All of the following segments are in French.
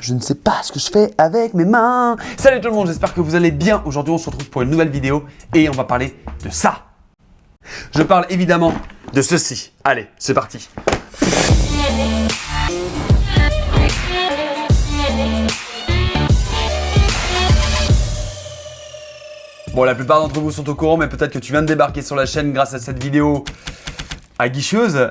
Je ne sais pas ce que je fais avec mes mains. Salut tout le monde, j'espère que vous allez bien. Aujourd'hui, on se retrouve pour une nouvelle vidéo et on va parler de ça. Je parle évidemment de ceci. Allez, c'est parti. Bon, la plupart d'entre vous sont au courant, mais peut-être que tu viens de débarquer sur la chaîne grâce à cette vidéo aguicheuse.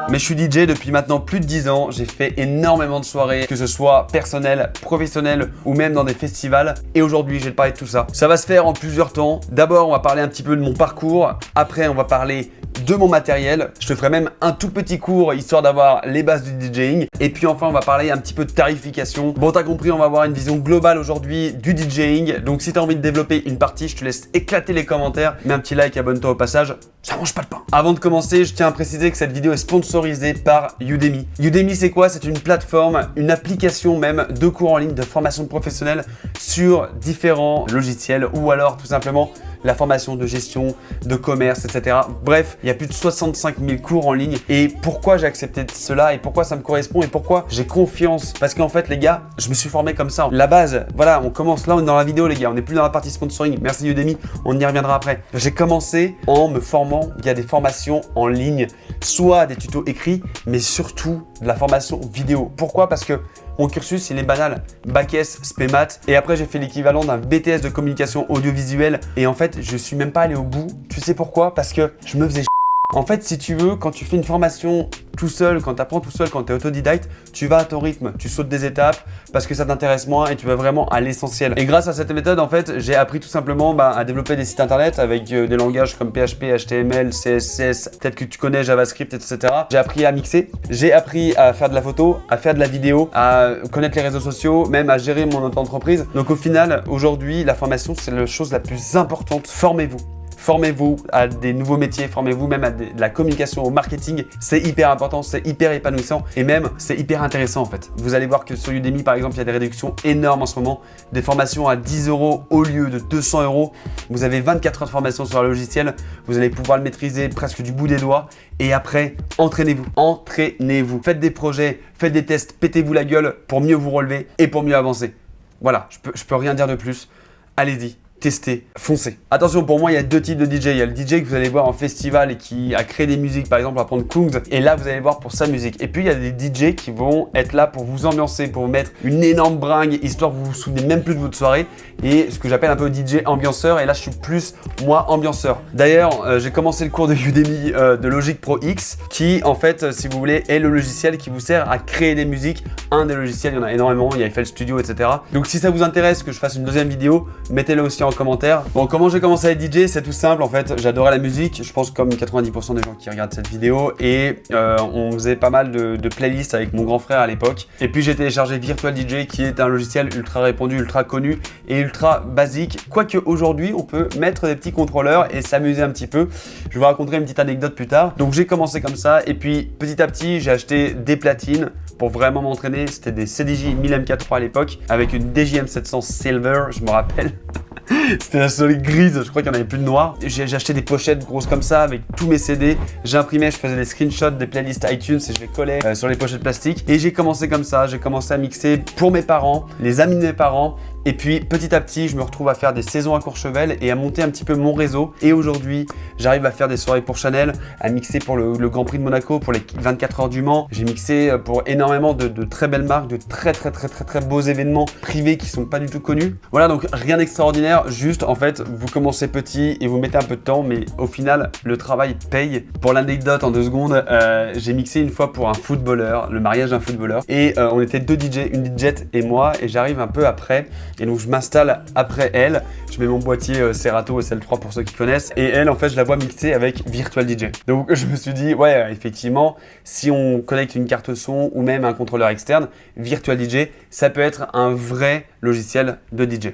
Mais je suis DJ depuis maintenant plus de 10 ans, j'ai fait énormément de soirées, que ce soit personnelles, professionnelles ou même dans des festivals. Et aujourd'hui, je vais te parler de tout ça. Ça va se faire en plusieurs temps. D'abord, on va parler un petit peu de mon parcours. Après, on va parler de mon matériel. Je te ferai même un tout petit cours histoire d'avoir les bases du DJing. Et puis enfin, on va parler un petit peu de tarification. Bon, t'as compris, on va avoir une vision globale aujourd'hui du DJing. Donc si t'as envie de développer une partie, je te laisse éclater les commentaires. Mets un petit like, abonne-toi au passage. Ça mange pas le pain. Avant de commencer, je tiens à préciser que cette vidéo est sponsorisée par Udemy. Udemy, c'est quoi? C'est une plateforme, une application même de cours en ligne de formation professionnelle sur différents logiciels ou alors tout simplement la formation de gestion, de commerce, etc. Bref, il y a plus de 65 000 cours en ligne. Et pourquoi j'ai accepté cela et pourquoi ça me correspond et pourquoi j'ai confiance? Parce qu'en fait, les gars, je me suis formé comme ça. La base, voilà, on commence là, on est dans la vidéo, les gars. On n'est plus dans la partie sponsoring. Merci Udemy, on y reviendra après. J'ai commencé en me formant via des formations en ligne, soit des tutos écrits, mais surtout de la formation vidéo. Pourquoi? Parce que mon cursus, il est banal. Bac S, spé maths. Et après, j'ai fait l'équivalent d'un BTS de communication audiovisuelle. Et en fait, je suis même pas allé au bout. Tu sais pourquoi? Parce que je me faisais En fait, si tu veux, quand tu fais une formation tout seul, quand tu apprends tout seul, quand tu es autodidacte, tu vas à ton rythme, tu sautes des étapes parce que ça t'intéresse moins et tu vas vraiment à l'essentiel. Et grâce à cette méthode, en fait, j'ai appris tout simplement à développer des sites internet avec des langages comme PHP, HTML, CSS, peut-être que tu connais JavaScript, etc. J'ai appris à mixer, j'ai appris à faire de la photo, à faire de la vidéo, à connaître les réseaux sociaux, même à gérer mon entreprise. Donc au final, aujourd'hui, la formation, c'est la chose la plus importante. Formez-vous. Formez-vous à des nouveaux métiers, formez-vous même à de la communication, au marketing. C'est hyper important, c'est hyper épanouissant et même c'est hyper intéressant en fait. Vous allez voir que sur Udemy par exemple, il y a des réductions énormes en ce moment. Des formations à 10 € au lieu de 200 €. Vous avez 24 heures de formation sur un logiciel. Vous allez pouvoir le maîtriser presque du bout des doigts. Et après, entraînez-vous. Entraînez-vous. Faites des projets, faites des tests, pétez-vous la gueule pour mieux vous relever et pour mieux avancer. Voilà, je peux rien dire de plus. Allez-y. Tester, foncez. Attention, pour moi, il y a deux types de DJ. Il y a le DJ que vous allez voir en festival et qui a créé des musiques, par exemple, à prendre Kungs. Et là, vous allez voir pour sa musique. Et puis, il y a des DJ qui vont être là pour vous ambiancer, pour vous mettre une énorme bringue, histoire que vous vous souvenez même plus de votre soirée. Et ce que j'appelle un peu DJ ambianceur. Et là, je suis plus, moi, ambianceur. D'ailleurs, j'ai commencé le cours de Udemy de Logic Pro X, qui, en fait, si vous voulez, est le logiciel qui vous sert à créer des musiques. Un des logiciels, il y en a énormément. Il y a FL Studio, etc. Donc, si ça vous intéresse que je fasse une deuxième vidéo, mettez-le aussi en commentaire. Bon, comment j'ai commencé à être DJ? C'est tout simple en fait, j'adorais la musique, je pense comme 90% des gens qui regardent cette vidéo et on faisait pas mal de playlists avec mon grand frère à l'époque. Et puis j'ai téléchargé Virtual DJ qui est un logiciel ultra répandu, ultra connu et ultra basique. Quoique aujourd'hui on peut mettre des petits contrôleurs et s'amuser un petit peu. Je vous raconterai une petite anecdote plus tard. Donc j'ai commencé comme ça et puis petit à petit j'ai acheté des platines pour vraiment m'entraîner. C'était des CDJ 1000 MK3 à l'époque avec une DJM 700 Silver, je me rappelle. C'était la seule grise, je crois qu'il n'y en avait plus de noir. J'ai acheté des pochettes grosses comme ça avec tous mes CD. J'imprimais, je faisais des screenshots des playlists iTunes et je les collais sur les pochettes plastiques. Et j'ai commencé comme ça, j'ai commencé à mixer pour mes parents, les amis de mes parents. Et puis petit à petit, je me retrouve à faire des saisons à Courchevel et à monter un petit peu mon réseau. Et aujourd'hui, j'arrive à faire des soirées pour Chanel, à mixer pour le Grand Prix de Monaco, pour les 24 heures du Mans. J'ai mixé pour énormément de très belles marques, de très beaux événements privés qui sont pas du tout connus. Voilà, donc rien d'extraordinaire, juste en fait, vous commencez petit et vous mettez un peu de temps, mais au final, le travail paye. Pour l'anecdote en 2 secondes, j'ai mixé une fois pour un footballeur, le mariage d'un footballeur. Et on était 2 DJ, une DJ et moi, et j'arrive un peu après. Et donc je m'installe après elle, je mets mon boîtier Serato SL3 pour ceux qui connaissent et elle en fait je la vois mixer avec Virtual DJ. Donc je me suis dit ouais effectivement si on connecte une carte son ou même un contrôleur externe, Virtual DJ ça peut être un vrai logiciel de DJ.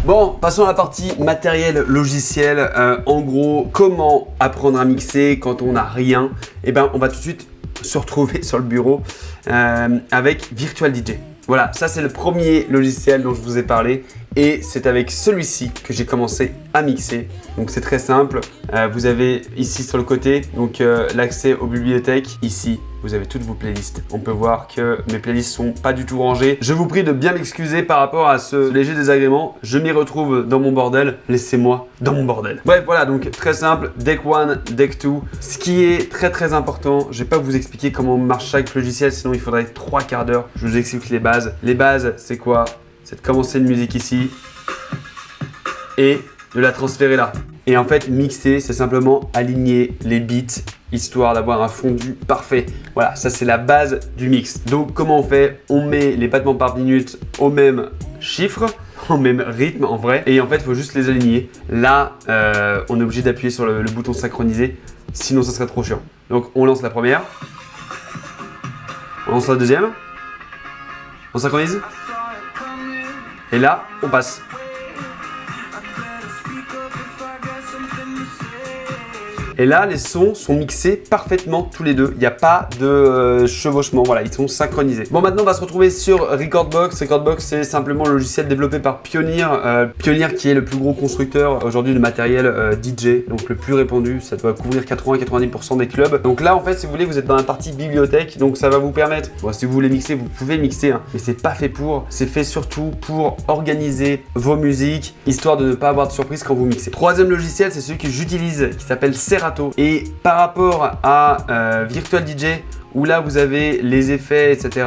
Bon, passons à la partie matériel logiciel. En gros, comment apprendre à mixer quand on n'a rien? Eh ben on va tout de suite se retrouver sur le bureau avec Virtual DJ. Voilà, ça c'est le premier logiciel dont je vous ai parlé et c'est avec celui-ci que j'ai commencé à mixer. Donc c'est très simple, vous avez ici sur le côté donc l'accès aux bibliothèques. Ici vous avez toutes vos playlists. On peut voir que mes playlists sont pas du tout rangées. Je vous prie de bien m'excuser par rapport à ce léger désagrément. Je m'y retrouve dans mon bordel. Laissez-moi dans mon bordel. Bref, voilà, donc très simple. Deck 1, Deck 2. Ce qui est très important, je vais pas vous expliquer comment marche chaque logiciel, sinon il faudrait 3 quarts d'heure. Je vous explique les bases. Les bases, c'est quoi? C'est de commencer une musique ici et de la transférer là. Et en fait, mixer, c'est simplement aligner les beats histoire d'avoir un fondu parfait. Voilà, ça c'est la base du mix. Donc comment on fait? On met les battements par minute au même chiffre, au même rythme en vrai. Et en fait, il faut juste les aligner. Là, on est obligé d'appuyer sur le bouton synchroniser, sinon ça serait trop chiant. Donc on lance la première. On lance la deuxième. On synchronise. Et là, on passe. Et là, les sons sont mixés parfaitement tous les deux. Il n'y a pas de chevauchement. Voilà, ils sont synchronisés. Bon, maintenant, on va se retrouver sur Recordbox. Recordbox, c'est simplement le logiciel développé par Pioneer. Pioneer qui est le plus gros constructeur aujourd'hui de matériel DJ, donc le plus répandu. Ça doit couvrir 80-90% des clubs. Donc là, en fait, si vous voulez, vous êtes dans la partie bibliothèque. Donc ça va vous permettre, bon, si vous voulez mixer, vous pouvez mixer, hein, mais c'est pas fait pour. C'est fait surtout pour organiser vos musiques, histoire de ne pas avoir de surprise quand vous mixez. Troisième logiciel, c'est celui que j'utilise, qui s'appelle Serato. Et par rapport à Virtual DJ, où là vous avez les effets, etc.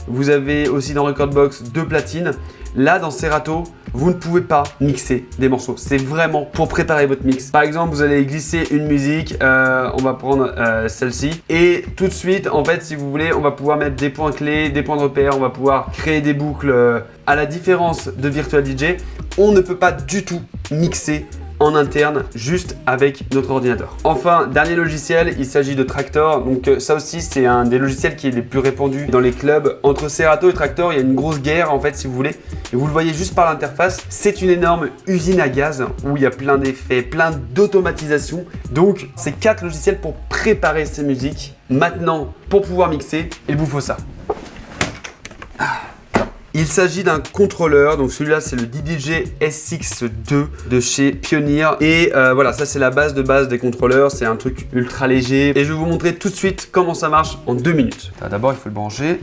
Vous avez aussi dans Recordbox 2 platines. Là dans Serato, vous ne pouvez pas mixer des morceaux. C'est vraiment pour préparer votre mix. Par exemple, vous allez glisser une musique, on va prendre celle-ci. Et tout de suite, en fait, si vous voulez, on va pouvoir mettre des points clés, des points de repère. On va pouvoir créer des boucles. À la différence de Virtual DJ, on ne peut pas du tout mixer en interne, juste avec notre ordinateur. Enfin, dernier logiciel, il s'agit de Traktor. Donc ça aussi, c'est un des logiciels qui est les plus répandus dans les clubs. Entre Serato et Traktor, il y a une grosse guerre en fait, si vous voulez. Et vous le voyez juste par l'interface. C'est une énorme usine à gaz où il y a plein d'effets, plein d'automatisation. Donc, c'est 4 logiciels pour préparer ces musiques. Maintenant, pour pouvoir mixer, il vous faut ça. Il s'agit d'un contrôleur, donc celui-là c'est le DDJ SX2 de chez Pioneer. Et voilà, ça c'est la base de base des contrôleurs, c'est un truc ultra léger. Et je vais vous montrer tout de suite comment ça marche en 2 minutes. D'abord il faut le brancher.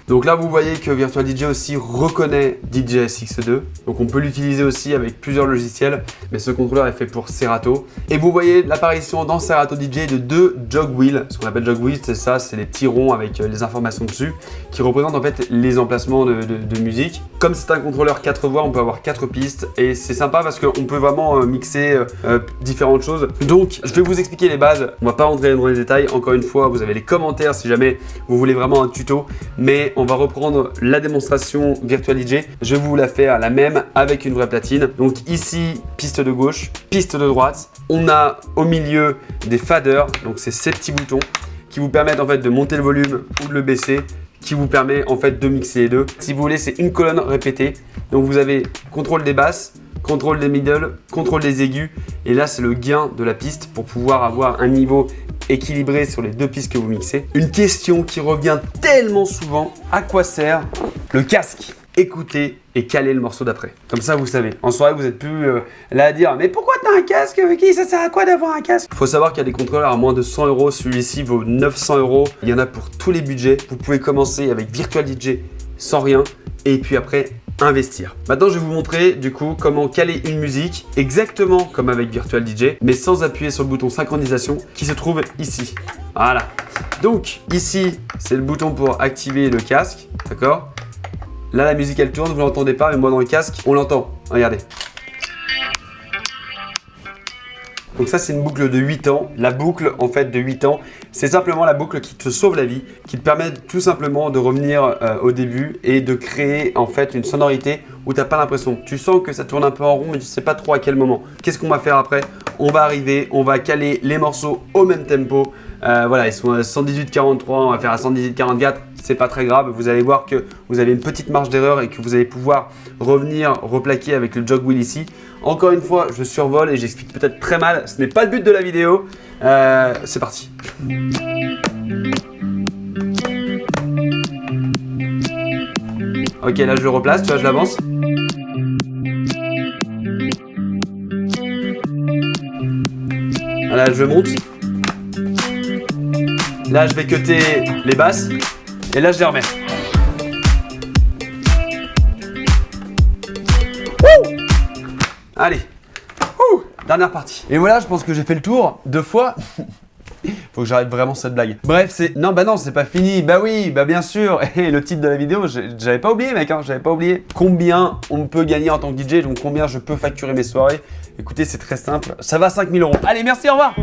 Donc là vous voyez que Virtual DJ aussi reconnaît DJ SX2. Donc on peut l'utiliser aussi avec plusieurs logiciels, mais ce contrôleur est fait pour Serato. Et vous voyez l'apparition dans Serato DJ de 2 jog wheels. Ce qu'on appelle jog wheels, c'est ça, c'est les petits ronds avec les informations dessus qui représentent en fait les emplacements de musique. Comme c'est un contrôleur 4 voix, on peut avoir 4 pistes et c'est sympa parce qu'on peut vraiment mixer différentes choses. Donc je vais vous expliquer les bases, on va pas rentrer dans les détails. Encore une fois, vous avez les commentaires si jamais vous voulez vraiment un tuto, mais on va reprendre la démonstration Virtual DJ. Je vais vous la faire la même avec une vraie platine. Donc ici, piste de gauche, piste de droite. On a au milieu des faders, donc c'est ces petits boutons qui vous permettent en fait de monter le volume ou de le baisser, qui vous permet en fait de mixer les deux. Si vous voulez, c'est une colonne répétée. Donc vous avez contrôle des basses, contrôle des middle, contrôle des aigus. Et là, c'est le gain de la piste pour pouvoir avoir un niveau équilibré sur les 2 pistes que vous mixez. Une question qui revient tellement souvent, à quoi sert le casque? Écoutez et calez le morceau d'après. Comme ça, vous savez. En soirée, vous n'êtes plus là à dire « Mais pourquoi t'as un casque, Vicky? Ça sert à quoi d'avoir un casque ?» Il faut savoir qu'il y a des contrôleurs à moins de 100 €. Celui-ci vaut 900 €. Il y en a pour tous les budgets. Vous pouvez commencer avec Virtual DJ sans rien et puis après investir. Maintenant, je vais vous montrer du coup comment caler une musique exactement comme avec Virtual DJ, mais sans appuyer sur le bouton synchronisation qui se trouve ici. Voilà. Donc ici, c'est le bouton pour activer le casque, d'accord? Là, la musique elle tourne, vous l'entendez pas, mais moi dans le casque, on l'entend. Regardez. Donc ça, c'est une boucle de 8 ans. La boucle, en fait, de 8 ans, c'est simplement la boucle qui te sauve la vie, qui te permet tout simplement de revenir au début et de créer, en fait, une sonorité où tu n'as pas l'impression. Tu sens que ça tourne un peu en rond, mais tu ne sais pas trop à quel moment. Qu'est-ce qu'on va faire après? On va arriver, on va caler les morceaux au même tempo. Voilà, ils sont à 118-43, on va faire à 118-44. C'est pas très grave, vous allez voir que vous avez une petite marge d'erreur et que vous allez pouvoir revenir replaquer avec le jog wheel ici. Encore une fois, je survole et j'explique peut-être très mal, ce n'est pas le but de la vidéo. C'est parti. Ok, là je le replace, tu vois, je l'avance. Là, je monte. Là, je vais cutter les basses. Et là, je les remets. Allez. Dernière partie. Et voilà, je pense que j'ai fait le tour 2 fois. Faut que j'arrête vraiment cette blague. Bref, c'est... Non, bah non, c'est pas fini. Bah oui, bah bien sûr. Et le titre de la vidéo, j'avais pas oublié, mec, hein, j'avais pas oublié. Combien on peut gagner en tant que DJ, donc combien je peux facturer mes soirées. Écoutez, c'est très simple. Ça va à 5 000 €. Allez, merci, au revoir.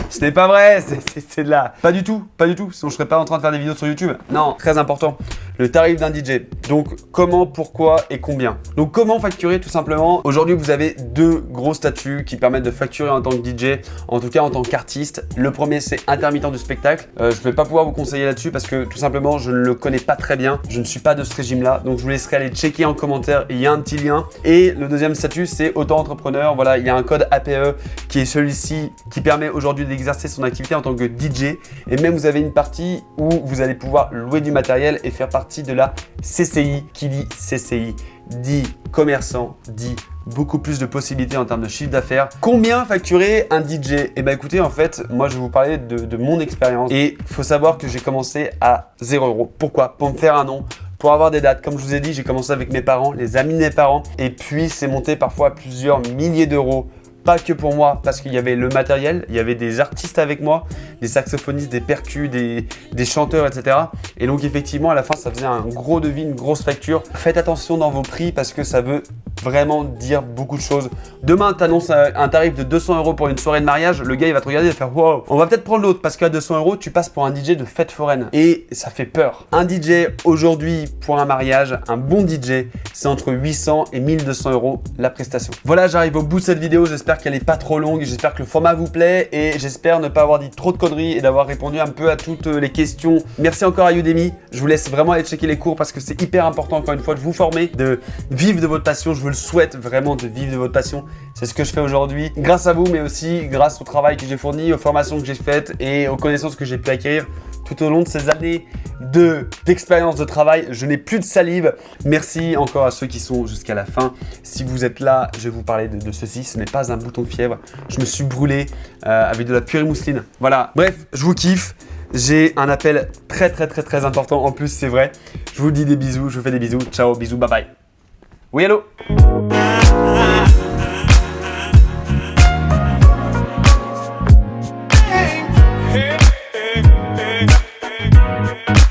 Ce n'est pas vrai, c'est de la... Pas du tout, sinon je serais pas en train de faire des vidéos sur YouTube. Non, très important, le tarif d'un DJ. Donc, comment, pourquoi et combien. Donc, comment facturer tout simplement. Aujourd'hui, vous avez 2 gros statuts qui permettent de facturer en tant que DJ, en tout cas en tant qu'artiste. Le premier, c'est intermittent du spectacle. Je ne vais pas pouvoir vous conseiller là-dessus parce que tout simplement, je ne le connais pas très bien. Je ne suis pas de ce régime-là, donc je vous laisserai aller checker en commentaire. Il y a un petit lien. Et le deuxième statut, c'est auto-entrepreneur. Voilà, il y a un code APE qui est celui-ci qui permet aujourd'hui d'exercer son activité en tant que DJ. Et même vous avez une partie où vous allez pouvoir louer du matériel et faire partie de la CCI. Qui dit CCI dit commerçant, dit beaucoup plus de possibilités en termes de chiffre d'affaires. Combien facturer un DJ? Eh bien écoutez, en fait, moi je vais vous parler de mon expérience. Et il faut savoir que j'ai commencé à 0 €. Pourquoi? Pour me faire un nom. Pour avoir des dates, comme je vous ai dit, j'ai commencé avec mes parents, les amis de mes parents. Et puis c'est monté parfois à plusieurs milliers d'euros. Pas que pour moi, parce qu'il y avait le matériel, il y avait des artistes avec moi, des saxophonistes, des percus, des chanteurs, etc. Et donc effectivement, à la fin, ça faisait un gros devis, une grosse facture. Faites attention dans vos prix parce que ça veut vraiment dire beaucoup de choses. Demain, tu annonces un tarif de 200 € pour une soirée de mariage, le gars il va te regarder et va faire wow, on va peut-être prendre l'autre parce qu'à 200 €, tu passes pour un DJ de fête foraine. Et ça fait peur. Un DJ aujourd'hui pour un mariage, un bon DJ, c'est entre 800 et 1200 € la prestation. Voilà, j'arrive au bout de cette vidéo, j'espère qu'elle n'est pas trop longue, j'espère que le format vous plaît et j'espère ne pas avoir dit trop de conneries et d'avoir répondu un peu à toutes les questions. Merci encore à Udemy, je vous laisse vraiment aller checker les cours parce que c'est hyper important encore une fois de vous former, de vivre de votre passion, je vous le souhaite vraiment de vivre de votre passion. C'est ce que je fais aujourd'hui grâce à vous mais aussi grâce au travail que j'ai fourni, aux formations que j'ai faites et aux connaissances que j'ai pu acquérir tout au long de ces années d'expérience de travail. Je n'ai plus de salive. Merci encore à ceux qui sont jusqu'à la fin. Si vous êtes là, je vais vous parler de ceci. Ce n'est pas un bouton de fièvre. Je me suis brûlé avec de la purée mousseline. Voilà. Bref, je vous kiffe. J'ai un appel très important. En plus, c'est vrai. Je vous dis des bisous. Je vous fais des bisous. Ciao, bisous, bye bye. Oui, allô?